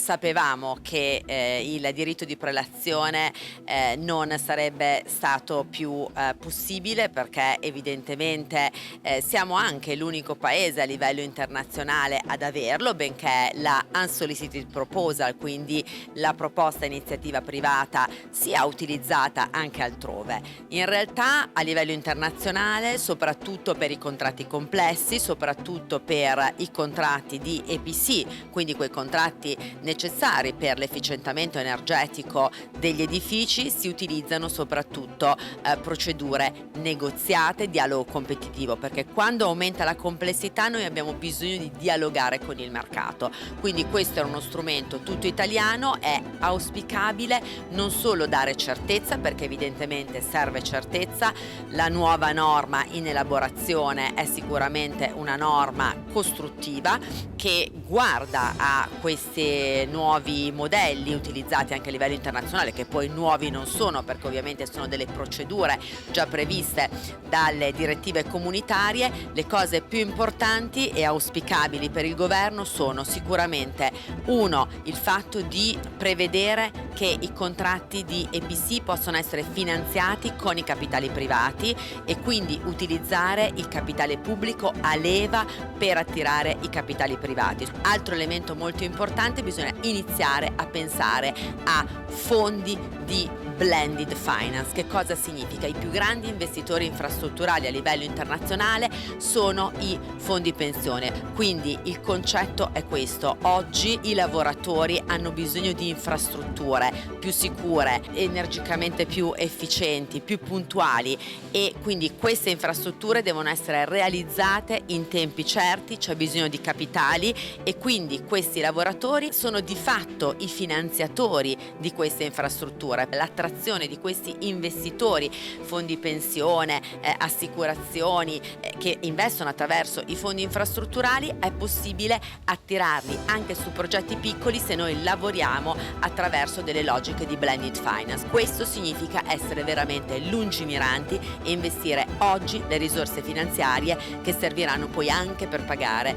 Sapevamo che il diritto di prelazione non sarebbe stato più possibile, perché evidentemente siamo anche l'unico paese a livello internazionale ad averlo, benché la unsolicited proposal, quindi la proposta iniziativa privata, sia utilizzata anche altrove. In realtà a livello internazionale, soprattutto per i contratti complessi, soprattutto per i contratti di EPC, quindi quei contratti necessari per l'efficientamento energetico degli edifici, si utilizzano soprattutto procedure negoziate, dialogo competitivo, perché quando aumenta la complessità noi abbiamo bisogno di dialogare con il mercato. Quindi questo è uno strumento tutto italiano, è auspicabile non solo dare certezza, perché evidentemente serve certezza, la nuova norma in elaborazione è sicuramente una norma costruttiva che guarda a questi nuovi modelli utilizzati anche a livello internazionale, che poi nuovi non sono, perché ovviamente sono delle procedure già previste dalle direttive comunitarie. Le cose più importanti e auspicabili per il governo sono sicuramente: uno, il fatto di prevedere che i contratti di EPC possono essere finanziati con i capitali privati e quindi utilizzare il capitale pubblico a leva per attirare i capitali privati. Altro elemento molto importante: bisogna iniziare a pensare a fondi di blended finance. Che cosa significa? I più grandi investitori infrastrutturali a livello internazionale sono i fondi pensione, quindi il concetto è questo: oggi i lavoratori hanno bisogno di infrastrutture più sicure, energicamente più efficienti, più puntuali, e quindi queste infrastrutture devono essere realizzate in tempi certi, c'è bisogno di capitali, e quindi questi lavoratori sono di fatto i finanziatori di queste infrastrutture. L'attrazione di questi investitori, fondi pensione, assicurazioni che investono attraverso i fondi infrastrutturali, è possibile attirarli anche su progetti piccoli se noi lavoriamo attraverso delle logiche di blended finance. Questo significa essere veramente lungimiranti e investire oggi le risorse finanziarie che serviranno poi anche per pagare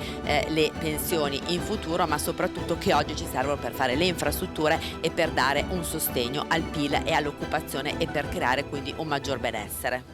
le pensioni in futuro, ma soprattutto che oggi ci servono per fare le infrastrutture e per dare un sostegno al PIL e all'occupazione e per creare quindi un maggior benessere.